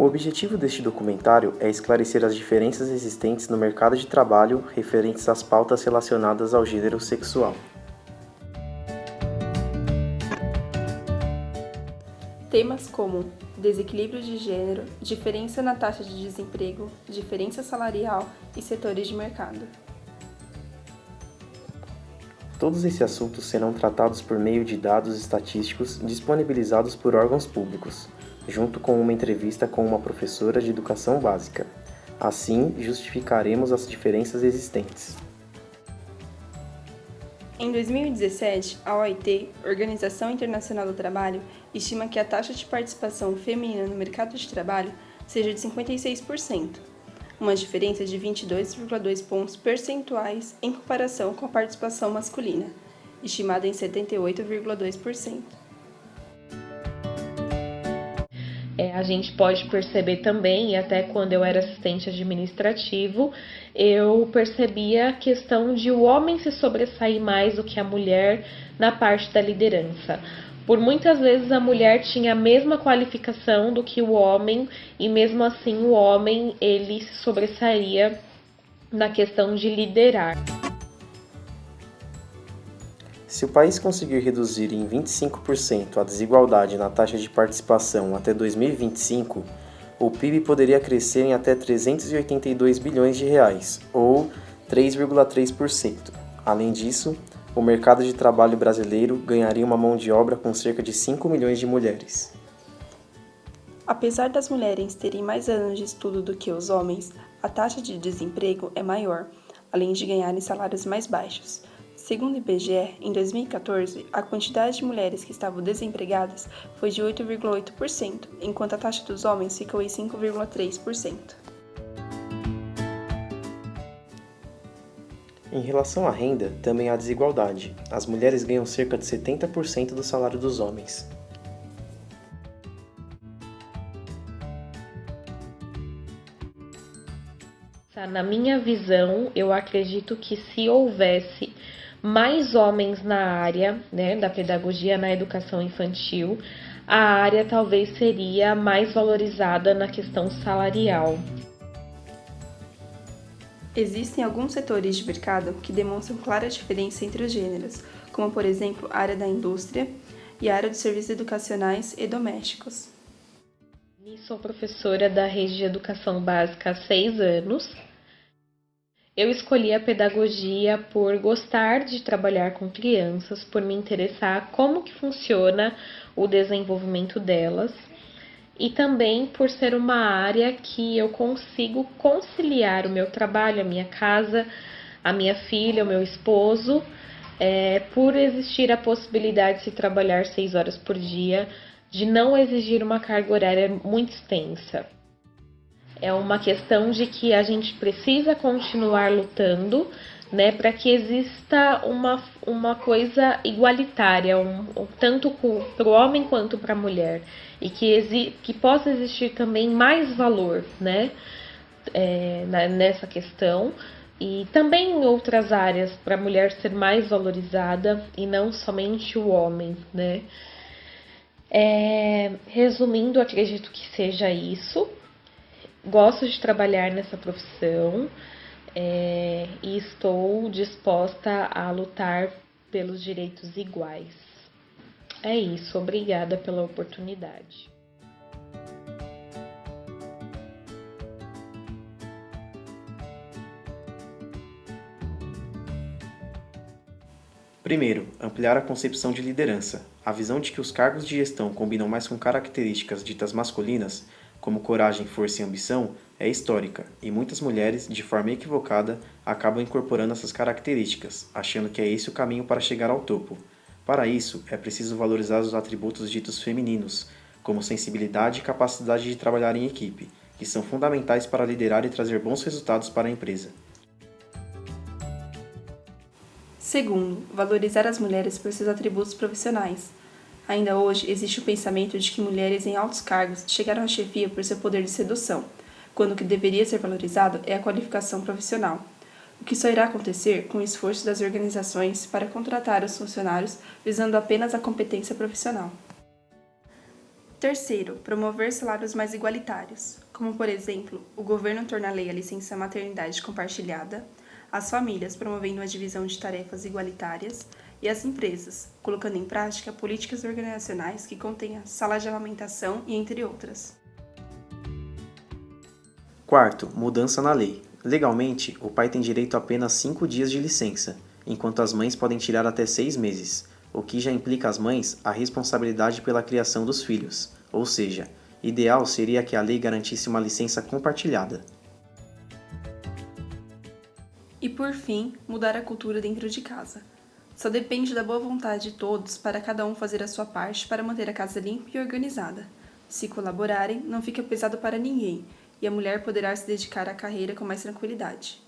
O objetivo deste documentário é esclarecer as diferenças existentes no mercado de trabalho referentes às pautas relacionadas ao gênero sexual. Temas como desequilíbrio de gênero, diferença na taxa de desemprego, diferença salarial e setores de mercado. Todos esses assuntos serão tratados por meio de dados estatísticos disponibilizados por órgãos públicos, junto com uma entrevista com uma professora de educação básica. Assim, justificaremos as diferenças existentes. Em 2017, a OIT, Organização Internacional do Trabalho, estima que a taxa de participação feminina no mercado de trabalho seja de 56%, uma diferença de 22,2 pontos percentuais em comparação com a participação masculina, estimada em 78,2%. A gente pode perceber também, e até quando eu era assistente administrativo, eu percebia a questão de o homem se sobressair mais do que a mulher na parte da liderança. Por muitas vezes a mulher tinha a mesma qualificação do que o homem e mesmo assim o homem ele se sobressaía na questão de liderar. Se o país conseguir reduzir em 25% a desigualdade na taxa de participação até 2025, o PIB poderia crescer em até 382 bilhões de reais, ou 3,3%. Além disso, o mercado de trabalho brasileiro ganharia uma mão de obra com cerca de 5 milhões de mulheres. Apesar das mulheres terem mais anos de estudo do que os homens, a taxa de desemprego é maior, além de ganharem salários mais baixos. Segundo o IBGE, em 2014, a quantidade de mulheres que estavam desempregadas foi de 8,8%, enquanto a taxa dos homens ficou em 5,3%. Em relação à renda, também há desigualdade. As mulheres ganham cerca de 70% do salário dos homens. Na minha visão, eu acredito que se houvesse mais homens na área, da pedagogia na educação infantil, a área talvez seria mais valorizada na questão salarial. Existem alguns setores de mercado que demonstram clara diferença entre os gêneros, como por exemplo a área da indústria e a área dos serviços educacionais e domésticos. Sou professora da rede de educação básica há 6 anos. Eu escolhi a pedagogia por gostar de trabalhar com crianças, por me interessar como que funciona o desenvolvimento delas e também por ser uma área que eu consigo conciliar o meu trabalho, a minha casa, a minha filha, o meu esposo, por existir a possibilidade de se trabalhar 6 horas por dia, de não exigir uma carga horária muito extensa. É uma questão de que a gente precisa continuar lutando, para que exista uma coisa igualitária, tanto para o homem quanto para a mulher, e que possa existir também mais valor, nessa questão, e também em outras áreas, para a mulher ser mais valorizada e não somente o homem, Resumindo, acredito que seja isso. Gosto de trabalhar nessa profissão e estou disposta a lutar pelos direitos iguais. É isso, obrigada pela oportunidade. Primeiro, ampliar a concepção de liderança. A visão de que os cargos de gestão combinam mais com características ditas masculinas, como coragem, força e ambição, é histórica, e muitas mulheres, de forma equivocada, acabam incorporando essas características, achando que é esse o caminho para chegar ao topo. Para isso, é preciso valorizar os atributos ditos femininos, como sensibilidade e capacidade de trabalhar em equipe, que são fundamentais para liderar e trazer bons resultados para a empresa. Segundo, valorizar as mulheres por seus atributos profissionais. Ainda hoje, existe o pensamento de que mulheres em altos cargos chegaram à chefia por seu poder de sedução, quando o que deveria ser valorizado é a qualificação profissional, o que só irá acontecer com o esforço das organizações para contratar os funcionários visando apenas a competência profissional. Terceiro, promover salários mais igualitários, como, por exemplo, o governo tornar lei a licença maternidade compartilhada, as famílias promovendo a divisão de tarefas igualitárias e as empresas colocando em prática políticas organizacionais que contenham sala de amamentação e entre outras. Quarto, mudança na lei. Legalmente, o pai tem direito a apenas 5 dias de licença, enquanto as mães podem tirar até 6 meses, o que já implica às mães a responsabilidade pela criação dos filhos, ou seja, ideal seria que a lei garantisse uma licença compartilhada. E por fim, mudar a cultura dentro de casa. Só depende da boa vontade de todos para cada um fazer a sua parte para manter a casa limpa e organizada. Se colaborarem, não fica pesado para ninguém e a mulher poderá se dedicar à carreira com mais tranquilidade.